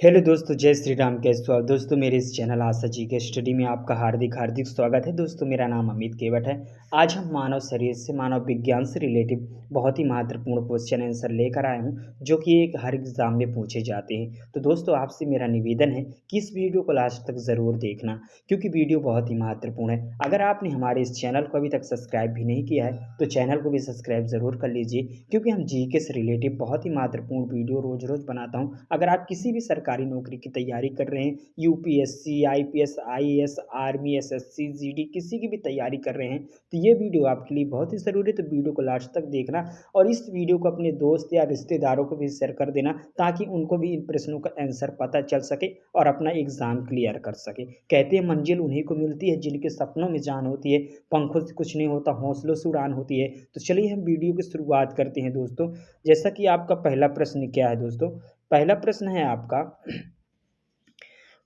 Hello दोस्तों, जय श्री राम। कैसे हो आप दोस्तों? मेरे इस चैनल आशा जी के स्टडी में आपका हार्दिक हार्दिक स्वागत है। दोस्तों मेरा नाम अमित केवट है। आज हम मानव शरीर से, मानव विज्ञान से रिलेटिव बहुत ही महत्वपूर्ण क्वेश्चन आंसर लेकर आए हूँ, जो कि एक हर एग्जाम में पूछे जाते हैं। तो दोस्तों आपसे मेरा निवेदन है कि इस वीडियो को लास्ट तक ज़रूर देखना, क्योंकि वीडियो बहुत ही महत्वपूर्ण है। अगर आपने हमारे इस चैनल को अभी तक सब्सक्राइब भी नहीं किया है तो चैनल को भी सब्सक्राइब ज़रूर कर लीजिए, क्योंकि हम जीके से रिलेटिव बहुत ही महत्वपूर्ण वीडियो रोज़ रोज़ बनाता हूँ। अगर आप किसी भी सरकारी नौकरी की तैयारी कर रहे हैं, UPSC, IPS, IAS, army, SSC, GD, किसी की भी तैयारी कर रहे हैं, तो ये वीडियो आपके लिए बहुत ही ज़रूरी है। तो वीडियो को लास्ट तक देखना और इस वीडियो को अपने दोस्त या रिश्तेदारों को भी शेयर कर देना, ताकि उनको भी इन प्रश्नों का आंसर पता चल सके और अपना एग्ज़ाम क्लियर कर सके। कहते हैं मंजिल उन्हीं को मिलती है जिनके सपनों में जान होती है, पंखों से कुछ नहीं होता, हौसलों से उड़ान होती है। तो चलिए हम वीडियो की शुरुआत करते हैं दोस्तों। जैसा कि आपका पहला प्रश्न क्या है दोस्तों? पहला प्रश्न है आपका,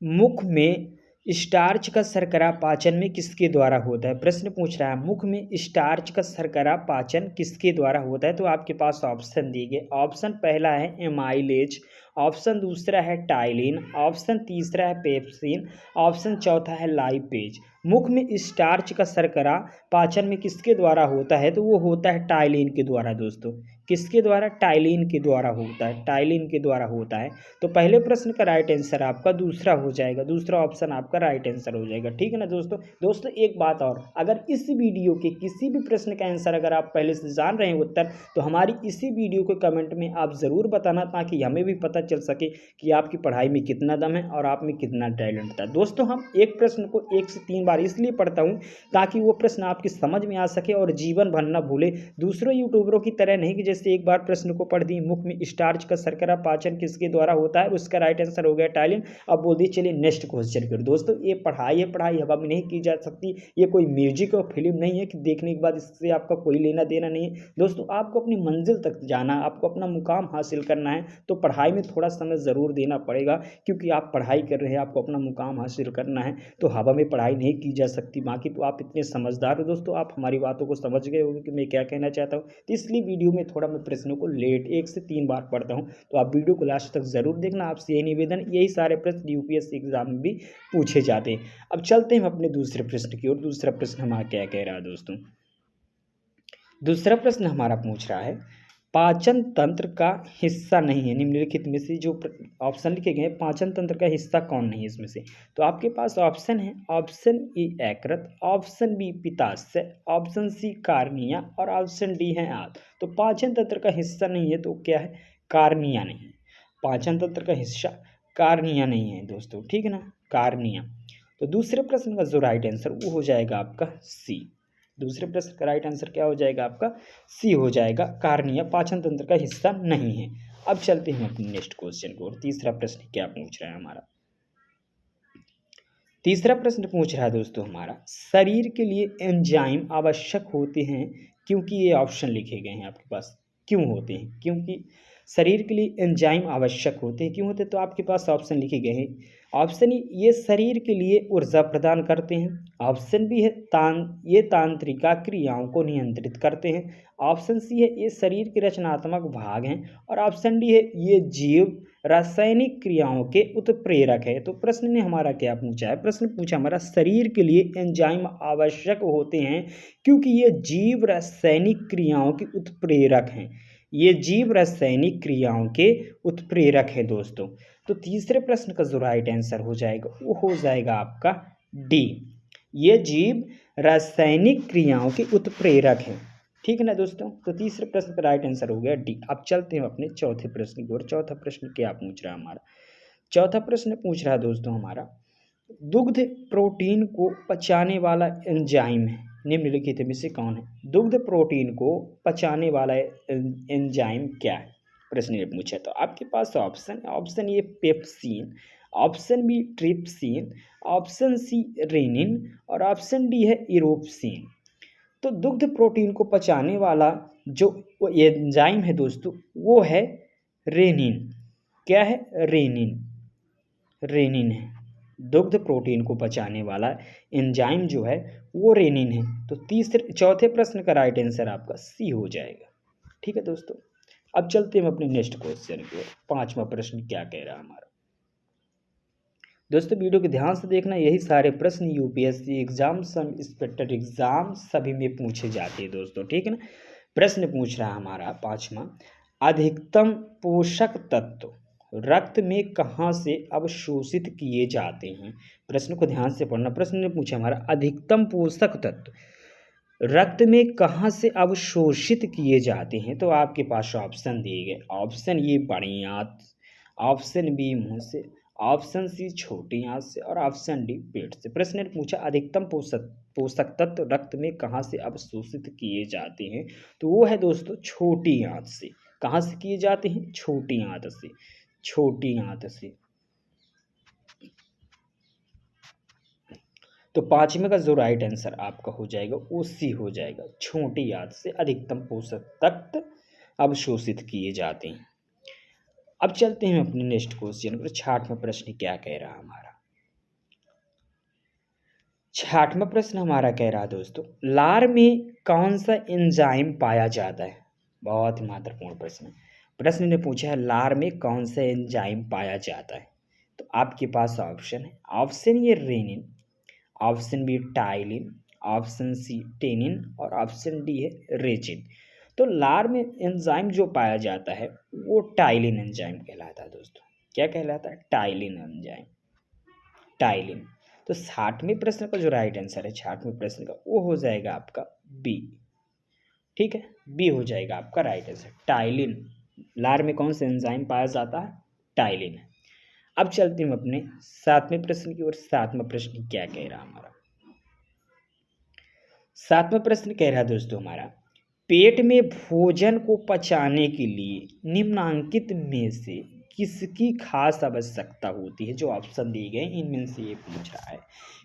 मुख में स्टार्च का शर्करा पाचन में किसके द्वारा होता है? प्रश्न पूछ रहा है, मुख में स्टार्च का शर्करा पाचन किसके द्वारा होता है? तो आपके पास ऑप्शन दिए गए। ऑप्शन पहला है एमाइलेज, ऑप्शन दूसरा है टाइलिन, ऑप्शन तीसरा है पेप्सिन, ऑप्शन चौथा है लाइपेज। मुख में स्टार्च का शर्करा पाचन में किसके द्वारा होता है? तो वो होता है टाइलिन के द्वारा दोस्तों। किसके द्वारा? टाइलिन के द्वारा होता है, टाइलिन के द्वारा होता है। तो पहले प्रश्न का राइट आंसर आपका दूसरा हो जाएगा, दूसरा ऑप्शन आपका राइट आंसर हो जाएगा। ठीक है ना दोस्तों? दोस्तों एक बात और, अगर इस वीडियो के किसी भी प्रश्न का आंसर अगर आप पहले से जान रहे हैं उत्तर, तो हमारी इसी वीडियो के कमेंट में आप ज़रूर बताना, ताकि हमें भी पता चल सके कि आपकी पढ़ाई में कितना दम है और आप में कितना टैलेंट था। दोस्तों हम एक प्रश्न को 1 से 3 बार इसलिए पढ़ता हूँ ताकि वो प्रश्न आपकी समझ में आ सके और जीवन भर न भूले। दूसरों यूट्यूबरों की तरह नहीं कि जैसे एक बार प्रश्न को पढ़ दी, मुख में स्टार्च का शर्करा पाचन किसके द्वारा होता है, उसका राइट आंसर हो गया टाइलिन। अब बोल दी चलिए नेक्स्ट क्वेश्चन करो। दोस्तों ये पढ़ाई है, पढ़ाई हवा में नहीं की जा सकती। ये कोई म्यूजिक और फिल्म नहीं है कि देखने के बाद इससे आपका कोई लेना देना नहीं है। दोस्तों आपको अपनी मंजिल तक जाना, आपको अपना मुकाम हासिल करना है, तो पढ़ाई में थोड़ा समय ज़रूर देना पड़ेगा, क्योंकि आप पढ़ाई कर रहे हैं, आपको अपना मुकाम हासिल करना है, तो हवा में पढ़ाई नहीं की जा सकती। बाकी तो आप इतने समझदार हो दोस्तों, आप हमारी बातों को समझ गए होंगे कि मैं क्या कहना चाहता हूँ। तो इसलिए वीडियो में थोड़ा मैं प्रश्नों को लेट 1 से 3 बार पढ़ता हूँ, तो आप वीडियो को लास्ट तक ज़रूर देखना। आपसे यही निवेदन, यही सारे प्रश्न यूपीएससी एग्जाम में भी पूछे जाते हैं। अब चलते हैं अपने दूसरे प्रश्न की ओर। दूसरा प्रश्न हमारा क्या कह रहा है दोस्तों? दूसरा प्रश्न हमारा पूछ रहा है, पाचन तंत्र का हिस्सा नहीं है निम्नलिखित में से जो ऑप्शन लिखे गए हैं, पाचन तंत्र का हिस्सा कौन नहीं है इसमें से? तो आपके पास ऑप्शन है, ऑप्शन ए यकृत, ऑप्शन बी पित्ताशय, ऑप्शन सी कार्निया और ऑप्शन डी है आंत। तो पाचन तंत्र का हिस्सा नहीं है तो क्या है? कार्निया नहीं है। पाचन तंत्र का हिस्सा कार्निया नहीं है दोस्तों, ठीक है ना, कार्निया। तो दूसरे प्रश्न का जो राइट आंसर वो हो जाएगा आपका सी। दूसरे प्रश्न का राइट आंसर क्या हो जाएगा आपका? सी हो जाएगा, कार्निया पाचन तंत्र का हिस्सा नहीं है। अब चलते हैं अपने नेक्स्ट क्वेश्चन को। और तीसरा प्रश्न क्या पूछ रहा है हमारा? तीसरा प्रश्न पूछ रहा है दोस्तों हमारा, शरीर के लिए एंजाइम आवश्यक होते हैं क्योंकि ये ऑप्शन लिखे गए हैं आपके पास। क्यों होते हैं? क्योंकि शरीर के लिए एंजाइम आवश्यक होते हैं, क्यों होते हैं? तो आपके पास ऑप्शन लिखे गए हैं। ऑप्शन ई, ये शरीर के लिए ऊर्जा प्रदान करते हैं। ऑप्शन बी है ये तांत्रिका क्रियाओं को नियंत्रित करते हैं। ऑप्शन सी है ये शरीर के रचनात्मक भाग हैं। और ऑप्शन डी है ये जीव रासायनिक क्रियाओं के उत्प्रेरक है। तो प्रश्न ने हमारा क्या पूछा है? प्रश्न पूछा हमारा, शरीर के लिए एंजाइम आवश्यक होते हैं क्योंकि ये जीव रासायनिक क्रियाओं के उत्प्रेरक हैं। ये जीव रासायनिक क्रियाओं के उत्प्रेरक है दोस्तों। तो तीसरे प्रश्न का जो राइट आंसर हो जाएगा वो हो जाएगा आपका डी, ये जीव रासायनिक क्रियाओं के उत्प्रेरक हैं। ठीक है ना दोस्तों? तो तीसरे प्रश्न का राइट आंसर हो गया डी। अब चलते हैं अपने चौथे प्रश्न की ओर। चौथा प्रश्न क्या पूछ रहा है हमारा? चौथा प्रश्न पूछ रहा है दोस्तों हमारा, दुग्ध प्रोटीन को पचाने वाला एंजाइम है निम्नलिखित में से कौन है? दुग्ध प्रोटीन को पचाने वाला एंजाइम क्या है? प्रश्न ये पूछा। तो आपके पास option A pepsin, option B trypsin, option C rennin और ऑप्शन डी है इरोप्सिन। तो दुग्ध प्रोटीन को पचाने वाला जो एंजाइम है दोस्तों वो है रेनिन। क्या है? रेनिन, रेनिन है। दुग्ध प्रोटीन को पचाने वाला एंजाइम जो है वो रेनिन है। तो चौथे प्रश्न का राइट आंसर आपका सी हो जाएगा। ठीक है दोस्तों? अब चलते हैं अपने नेक्स्ट क्वेश्चन की ओर। पांचवा प्रश्न क्या कह रहा है हमारा? दोस्तों वीडियो को ध्यान से देखना, यही सारे प्रश्न UPSC exam, sub inspector exam सभी में पूछे जाते हैं दोस्तों, ठीक है ना। प्रश्न पूछ रहा है हमारा 5वां, अधिकतम पोषक तत्व रक्त में कहाँ से अवशोषित किए जाते हैं। प्रश्न को ध्यान से पढ़ना। प्रश्न ने पूछा हमारा, अधिकतम पोषक तत्व रक्त में कहाँ से अवशोषित किए जाते हैं। तो आपके पास ऑप्शन दिए गए, ऑप्शन ए बड़ी आंत, ऑप्शन बी मुंह से, ऑप्शन सी छोटी आंत से और ऑप्शन डी पेट से। प्रश्न ने पूछा अधिकतम पोषक तत्व रक्त में कहाँ से अवशोषित किए जाते हैं। तो वो है दोस्तों छोटी आंत से। कहाँ से किए जाते हैं? छोटी आंत से, छोटी आंत से। तो 5वें का जो राइट आंसर आपका हो जाएगा वो सी हो जाएगा, छोटी आंत से अधिकतम पोषक तत्व अवशोषित किए जाते हैं। अब चलते हैं अपने नेक्स्ट क्वेश्चन पर। 6वां प्रश्न क्या कह रहा है हमारा? 6वां प्रश्न हमारा कह रहा है दोस्तों, लार में कौन सा एंजाइम पाया जाता है। बहुत ही महत्वपूर्ण प्रश्न है। प्रश्न ने पूछा है लार में कौन सा एंजाइम पाया जाता है। तो आपके पास ऑप्शन है, option A renin, option B ptyalin, option C tannin और ऑप्शन डी है रेजिन। तो लार में एंजाइम जो पाया जाता है वो टाइलिन एंजाइम कहलाता है दोस्तों। क्या कहलाता है? Ptyalin enzyme, ptyalin. तो 60वें प्रश्न का जो राइट आंसर है 60वें प्रश्न का वो हो जाएगा आपका बी, ठीक है, बी हो जाएगा आपका राइट आंसर, टाइलिन। लार में कौन सा एंजाइम पाया जाता है? टाइलिन है। अब चलते हैं अपने 7वें प्रश्न की ओर। 7वां प्रश्न क्या कह रहा है हमारा? 7वां प्रश्न कह रहा है दोस्तों हमारा, पेट में भोजन को पचाने के लिए निम्नांकित में से किसकी खास आवश्यकता होती है। जो ऑप्शन दिए गए इनमें से ये पूछ रहा है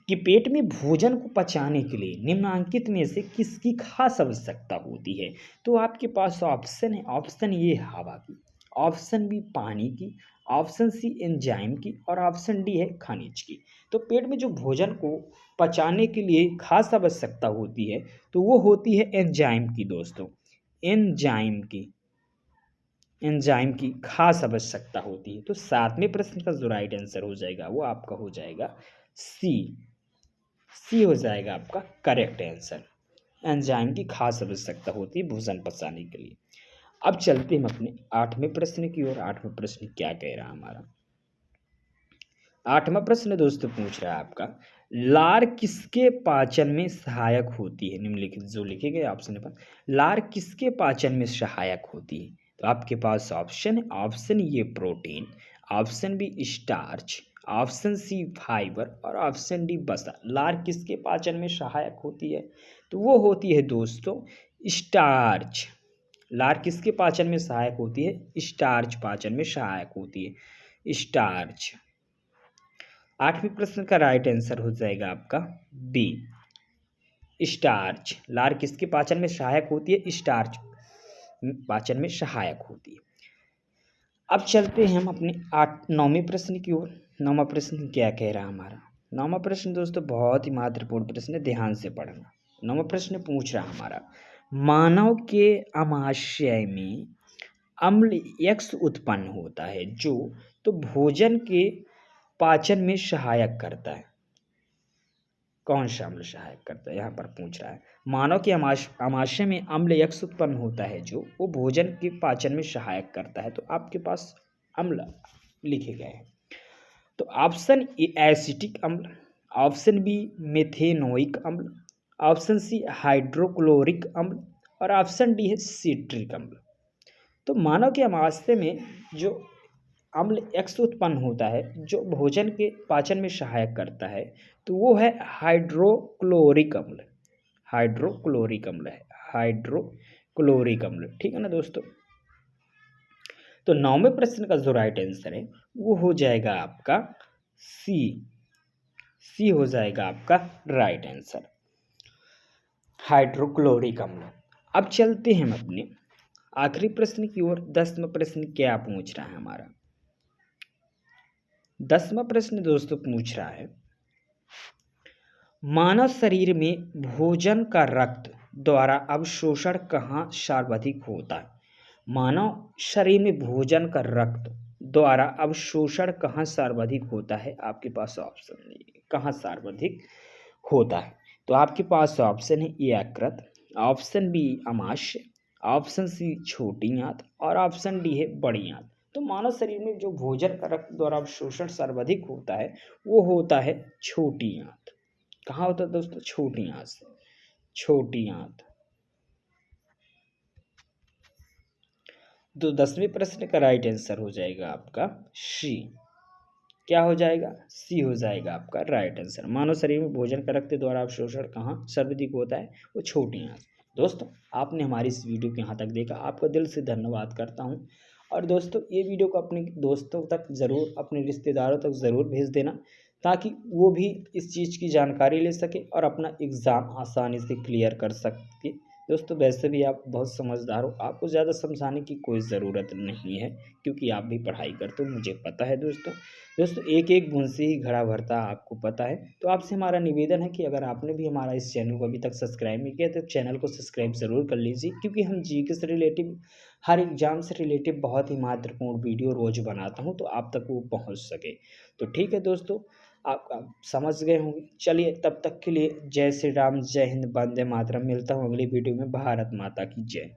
कि पेट में भोजन को पचाने के लिए निम्नांकित में से किसकी खास आवश्यकता होती है। तो आपके पास ऑप्शन है, ऑप्शन ए हवा की, ऑप्शन बी पानी की, ऑप्शन सी एंजाइम की और ऑप्शन डी है खनिज की। तो पेट में जो भोजन को पचाने के लिए खास आवश्यकता होती है तो वो होती है एंजाइम की दोस्तों, एंजाइम की, एंजाइम की खास आवश्यकता होती है। तो 7वें प्रश्न का जो राइट आंसर हो जाएगा वो आपका हो जाएगा सी, सी हो जाएगा आपका करेक्ट आंसर। एंजाइम की खास आवश्यकता होती है भोजन पचाने के लिए। अब चलते हैं अपने 8वें प्रश्न की ओर। 8वां प्रश्न क्या कह रहा है हमारा? 8वां प्रश्न दोस्तों पूछ रहा है आपका, लार किसके पाचन में सहायक होती है। निम्नलिखित जो लिखे गए ऑप्शन पर लार किसके पाचन में सहायक होती है। तो आपके पास ऑप्शन है, option A protein, option B starch, option C fibre और ऑप्शन डी वसा। लार किसके पाचन में सहायक होती है? तो वो होती है दोस्तों स्टार्च। लार किसके पाचन में सहायक होती है? स्टार्च पाचन में सहायक होती है, स्टार्च। 8वें प्रश्न का राइट आंसर हो जाएगा आपका बी, स्टार्च। लार किसके पाचन में सहायक होती है? स्टार्च पाचन में सहायक होती है। अब चलते हैं हम अपने 9वें प्रश्न की ओर। 9वां प्रश्न क्या कह रहा है हमारा? 9वां प्रश्न दोस्तों बहुत ही महत्वपूर्ण प्रश्न है, ध्यान से पढ़ना। 9वां प्रश्न पूछ रहा हमारा, मानव के आमाशय में अम्ल X उत्पन्न होता है जो तो भोजन के पाचन में सहायक करता है। कौन सा अम्ल सहायक करता है यहाँ पर पूछ रहा है। मानव के आमाशय में अम्ल X उत्पन्न होता है जो वो भोजन के पाचन में सहायक करता है। तो आपके पास अम्ल लिखे गए हैं। तो ऑप्शन ए एसिटिक अम्ल, ऑप्शन बी मेथेनोइक अम्ल, ऑप्शन सी हाइड्रोक्लोरिक अम्ल और ऑप्शन डी है सिट्रिक अम्ल। तो मानव के आमाशय में जो अम्ल X उत्पन्न होता है जो भोजन के पाचन में सहायक करता है तो वो है हाइड्रोक्लोरिक अम्ल, हाइड्रोक्लोरिक अम्ल है, हाइड्रोक्लोरिक अम्ल, ठीक है ना दोस्तों। तो 9वें प्रश्न का जो राइट आंसर है वो हो जाएगा आपका सी, सी हो जाएगा आपका राइट आंसर, हाइड्रोक्लोरिक अम्ल। अब चलते हैं हम अपने आखिरी प्रश्न की ओर। 10वां प्रश्न क्या पूछ रहा है हमारा? 10वां प्रश्न दोस्तों पूछ रहा है, मानव शरीर में भोजन का रक्त द्वारा अवशोषण कहाँ सर्वाधिक होता है। मानव शरीर में भोजन का रक्त द्वारा अवशोषण कहाँ सर्वाधिक होता है? आपके पास ऑप्शन नहीं है, कहाँ सर्वाधिक होता है? तो आपके पास ऑप्शन है ए यकृत, ऑप्शन बी अमाशय, ऑप्शन सी छोटी आंत और ऑप्शन डी है बड़ी आंत। तो मानव शरीर में जो भोजन का रक्त द्वारा अवशोषण सर्वाधिक होता है वो होता है छोटी आंत। कहाँ होता है दोस्तों? छोटी आंत से। छोटी आंत। तो 10वें प्रश्न का राइट आंसर हो जाएगा आपका सी। क्या हो जाएगा? सी हो जाएगा आपका राइट आंसर। मानव शरीर में भोजन का रक्त द्वारा अवशोषण कहाँ सर्वाधिक होता है? वो छोटी आंत। दोस्तों आपने हमारी इस वीडियो को यहाँ तक देखा, आपका दिल से धन्यवाद करता हूँ। और दोस्तों ये वीडियो को अपने दोस्तों तक ज़रूर, अपने रिश्तेदारों तक ज़रूर भेज देना, ताकि वो भी इस चीज़ की जानकारी ले सके और अपना एग्ज़ाम आसानी से क्लियर कर सके। दोस्तों वैसे भी आप बहुत समझदार हो, आपको ज़्यादा समझाने की कोई ज़रूरत नहीं है, क्योंकि आप भी पढ़ाई करते हो, मुझे पता है दोस्तों एक एक बूंद से ही घड़ा भरता, आपको पता है। तो आपसे हमारा निवेदन है कि अगर आपने भी हमारा इस चैनल को अभी तक सब्सक्राइब नहीं किया तो चैनल को सब्सक्राइब ज़रूर कर लीजिए, क्योंकि हम जीके से रिलेटिव, हर एग्जाम से रिलेटिव बहुत ही महत्वपूर्ण वीडियो रोज़ बनाता हूँ, तो आप तक वो पहुँच सके। तो ठीक है दोस्तों, आप समझ गए होंगे। चलिए तब तक के लिए जय श्री राम, जय हिंद, वंदे मातरम। मिलता हूँ अगली वीडियो में। भारत माता की जय।